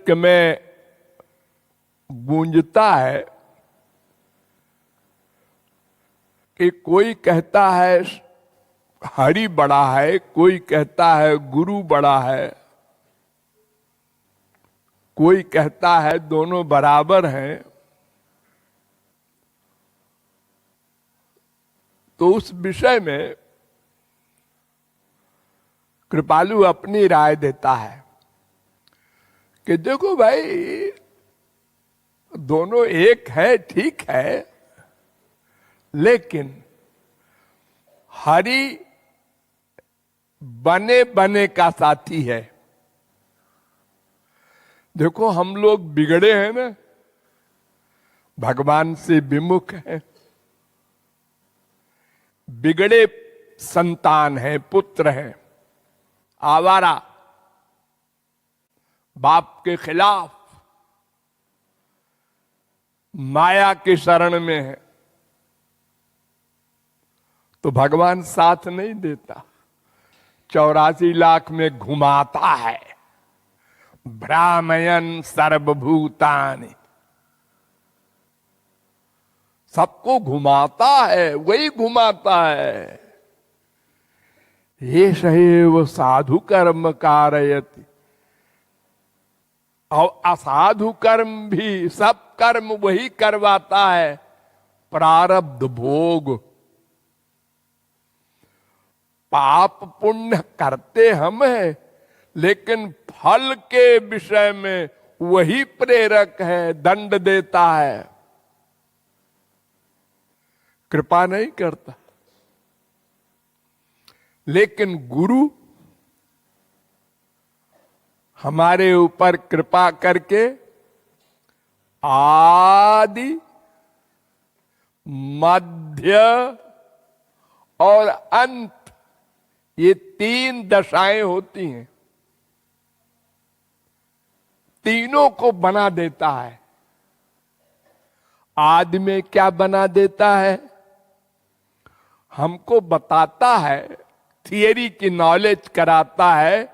मस्तिष्क में गूंजता है कि कोई कहता है हरि बड़ा है, कोई कहता है गुरु बड़ा है, कोई कहता है दोनों बराबर हैं। तो उस विषय में कृपालु अपनी राय देता है कि देखो भाई, दोनों एक है, ठीक है, लेकिन हरि बने बने का साथी है। देखो हम लोग बिगड़े हैं ना, भगवान से विमुख हैं, बिगड़े संतान है, पुत्र है, आवारा, बाप के खिलाफ, माया के शरण में है। तो भगवान साथ नहीं देता, 84 लाख में घुमाता है, भ्रामयन सर्वभूतानि, सबको घुमाता है, वही घुमाता है। ये सैव साधु कर्म कारयति, और असाधु कर्म भी, सब कर्म वही करवाता है, प्रारब्ध भोग। पाप पुण्य करते हम हैं, लेकिन फल के विषय में वही प्रेरक है, दंड देता है, कृपा नहीं करता। लेकिन गुरु हमारे ऊपर कृपा करके आदि, मध्य और अंत, ये 3 दशाएं होती हैं, तीनों को बना देता है। आदि में क्या बना देता है? हमको बताता है, थियरी की नॉलेज कराता है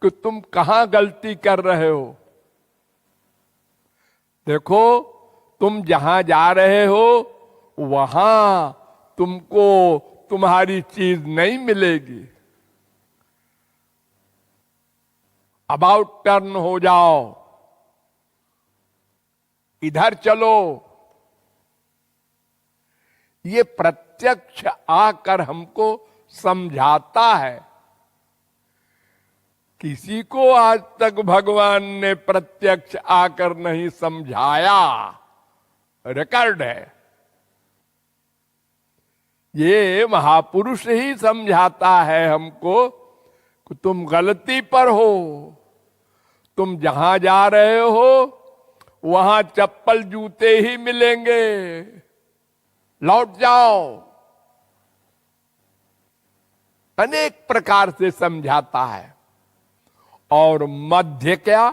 कि तुम कहां गलती कर रहे हो। देखो, तुम जहां जा रहे हो वहां तुमको तुम्हारी चीज नहीं मिलेगी। अबाउट टर्न हो जाओ, इधर चलो। ये प्रत्यक्ष आकर हमको समझाता है। किसी को आज तक भगवान ने प्रत्यक्ष आकर नहीं समझाया, रिकॉर्ड है। ये महापुरुष ही समझाता है हमको कि तुम गलती पर हो, तुम जहां जा रहे हो वहां चप्पल जूते ही मिलेंगे, लौट जाओ। अनेक प्रकार से समझाता है। और मध्य क्या,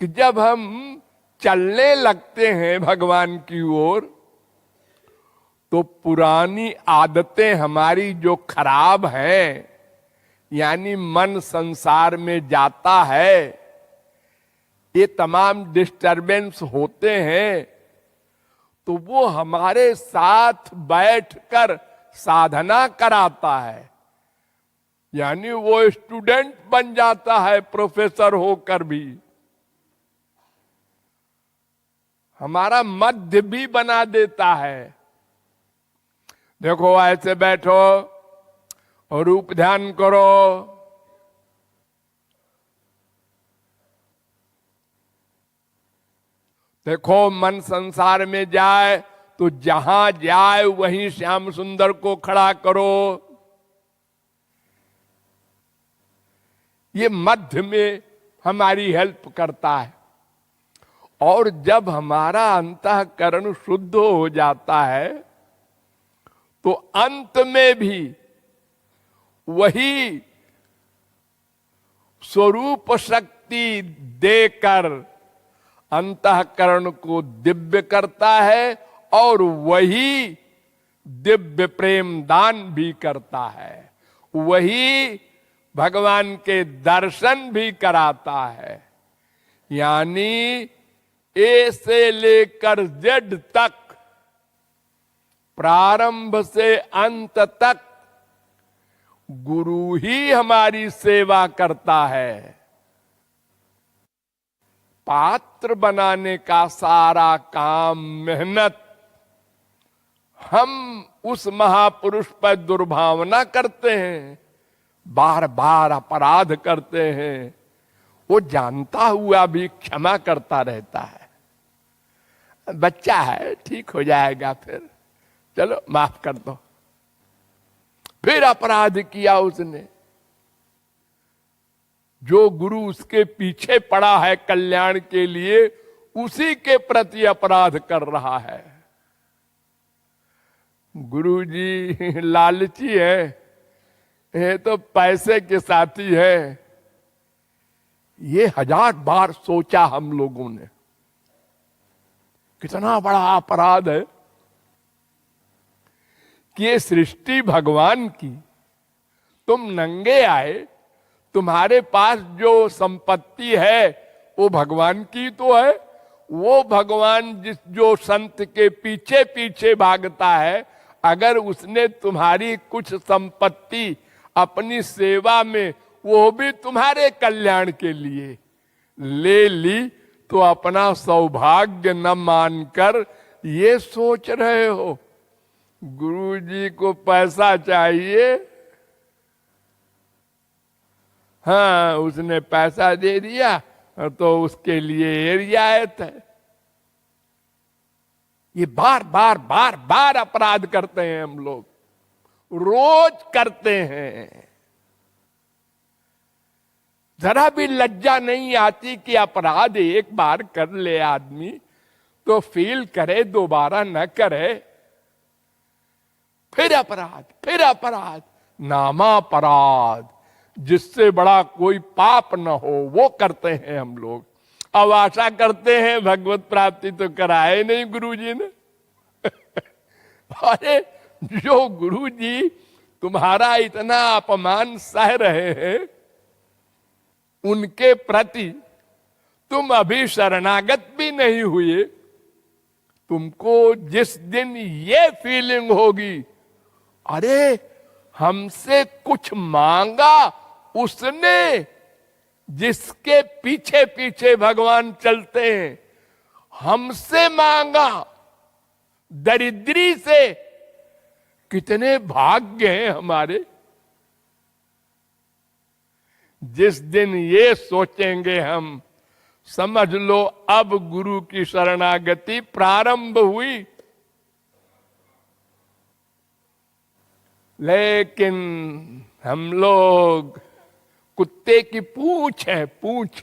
कि जब हम चलने लगते हैं भगवान की ओर, तो पुरानी आदतें हमारी जो खराब हैं, यानी मन संसार में जाता है, ये तमाम डिस्टरबेंस होते हैं, तो वो हमारे साथ बैठकर साधना कराता है। यानी वो स्टूडेंट बन जाता है प्रोफेसर होकर भी। हमारा मध्य भी बना देता है। देखो, ऐसे बैठो और रूप ध्यान करो, देखो मन संसार में जाए तो जहां जाए वहीं श्याम सुंदर को खड़ा करो। ये मध्य में हमारी हेल्प करता है। और जब हमारा अंतःकरण शुद्ध हो जाता है, तो अंत में भी वही स्वरूप शक्ति देकर अंतःकरण को दिव्य करता है, और वही दिव्य प्रेम दान भी करता है, वही भगवान के दर्शन भी कराता है। यानी ए से लेकर जेड तक, प्रारंभ से अंत तक गुरु ही हमारी सेवा करता है। पात्र बनाने का सारा काम, मेहनत हम उस महापुरुष पर दुर्भावना करते हैं, बार बार अपराध करते हैं, वो जानता हुआ भी क्षमा करता रहता है। बच्चा है, ठीक हो जाएगा, फिर चलो माफ कर दो। फिर अपराध किया उसने। जो गुरु उसके पीछे पड़ा है कल्याण के लिए, उसी के प्रति अपराध कर रहा है। गुरु जी लालची है, ये तो पैसे के साथी है। ये 1000 बार सोचा हम लोगों ने, कितना बड़ा अपराध है कि ये सृष्टि भगवान की, तुम नंगे आए, तुम्हारे पास जो संपत्ति है वो भगवान की तो है। वो भगवान जो संत के पीछे पीछे भागता है, अगर उसने तुम्हारी कुछ संपत्ति अपनी सेवा में, वो भी तुम्हारे कल्याण के लिए ले ली, तो अपना सौभाग्य न मानकर ये सोच रहे हो गुरु जी को पैसा चाहिए। हाँ, उसने पैसा दे दिया तो उसके लिए रियायत है। ये बार बार बार बार अपराध करते हैं हम लोग, रोज करते हैं। जरा भी लज्जा नहीं आती कि अपराध एक बार कर ले आदमी तो फील करे, दोबारा न करे। फिर अपराध, फिर अपराध, नामापराध, जिससे बड़ा कोई पाप न हो वो करते हैं हम लोग। अब आशा करते हैं भगवत प्राप्ति तो कराए नहीं गुरु जी ने। अरे जो गुरु जी तुम्हारा इतना अपमान सह रहे हैं, उनके प्रति तुम अभी शरणागत भी नहीं हुए। तुमको जिस दिन ये फीलिंग होगी, अरे हमसे कुछ मांगा उसने, जिसके पीछे पीछे भगवान चलते हैं, हमसे मांगा, दरिद्री से, कितने भाग्य हैं हमारे। जिस दिन ये सोचेंगे हम, समझ लो अब गुरु की शरणागति प्रारंभ हुई। लेकिन हम लोग कुत्ते की पूंछ है, पूंछ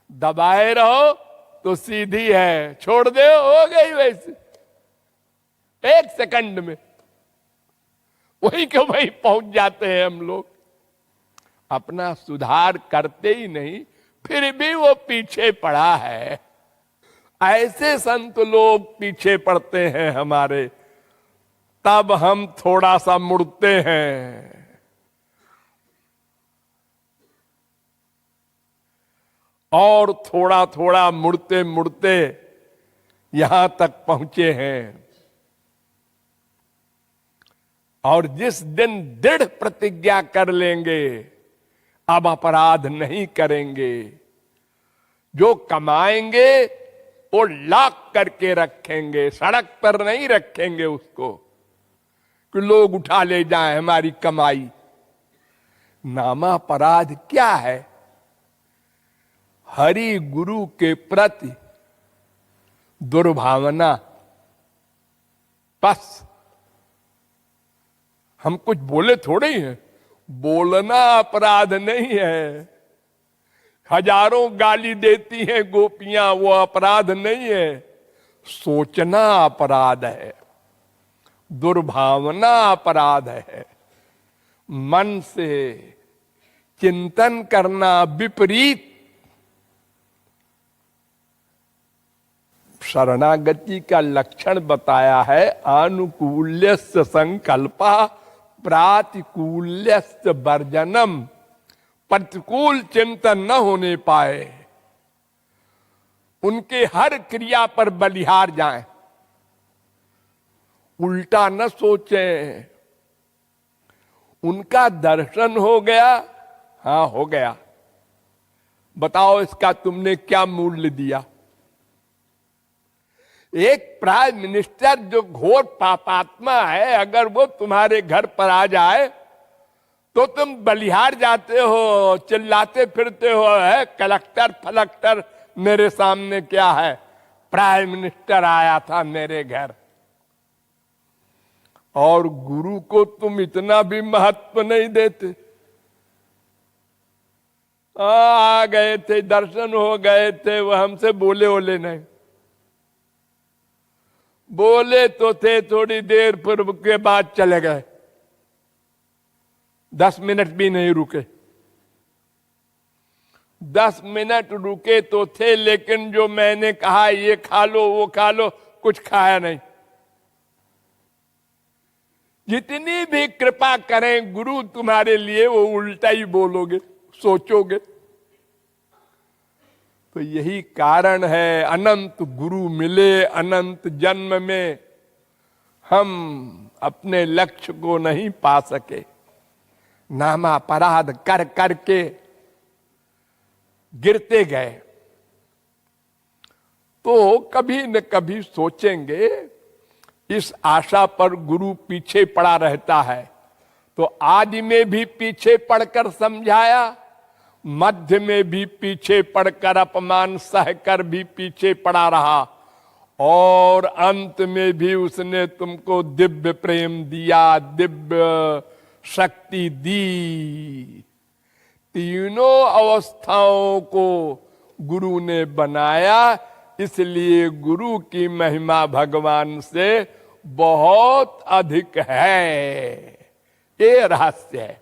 दबाए रहो तो सीधी है, छोड़ दे हो गई वैसे, 1 सेकंड में वही के वही पहुंच जाते हैं हम लोग। अपना सुधार करते ही नहीं, फिर भी वो पीछे पड़ा है। ऐसे संत लोग पीछे पड़ते हैं हमारे, तब हम थोड़ा सा मुड़ते हैं। और थोड़ा थोड़ा मुड़ते मुड़ते यहां तक पहुंचे हैं। और जिस दिन दृढ़ प्रतिज्ञा कर लेंगे अब अपराध नहीं करेंगे, जो कमाएंगे वो लॉक करके रखेंगे, सड़क पर नहीं रखेंगे उसको कि लोग उठा ले जाएं हमारी कमाई। नामापराध क्या है? हरि गुरु के प्रति दुर्भावना। बस हम कुछ बोले थोड़े ही हैं, बोलना अपराध नहीं है। हजारों गाली देती हैं गोपियां, वो अपराध नहीं है। सोचना अपराध है, दुर्भावना अपराध है। मन से चिंतन करना विपरीत। शरणागति का लक्षण बताया है, अनुकूल्यस्य संकल्पा प्रातिकूल्यस्य वर्जनम। प्रतिकूल चिंतन न होने पाए उनके हर क्रिया पर बलिहार जाएं, उल्टा न सोचें। उनका दर्शन हो गया, हाँ हो गया, बताओ इसका तुमने क्या मूल्य दिया। एक प्राइम मिनिस्टर जो घोर पापात्मा है, अगर वो तुम्हारे घर पर आ जाए तो तुम बलिहार जाते हो, चिल्लाते फिरते हो, है कलेक्टर फलक्टर मेरे सामने क्या है, प्राइम मिनिस्टर आया था मेरे घर। और गुरु को तुम इतना भी महत्व नहीं देते। आ गए थे, दर्शन हो गए थे, वो हमसे बोले ओले नहीं, बोले तो थे थोड़ी देर, फिर के बाद चले गए, 10 मिनट भी नहीं रुके। 10 मिनट रुके तो थे, लेकिन जो मैंने कहा ये खा लो वो खा लो, कुछ खाया नहीं। जितनी भी कृपा करें गुरु तुम्हारे लिए, वो उल्टा ही बोलोगे, सोचोगे। तो यही कारण है, अनंत गुरु मिले अनंत जन्म में, हम अपने लक्ष्य को नहीं पा सके। नामा अपराध कर करके गिरते गए। तो कभी न कभी सोचेंगे, इस आशा पर गुरु पीछे पड़ा रहता है। तो आदि में भी पीछे पड़कर समझाया, मध्य में भी पीछे पड़कर अपमान सहकर भी पीछे पड़ा रहा, और अंत में भी उसने तुमको दिव्य प्रेम दिया, दिव्य शक्ति दी। तीनों अवस्थाओं को गुरु ने बनाया, इसलिए गुरु की महिमा भगवान से बहुत अधिक है। ये रहस्य है।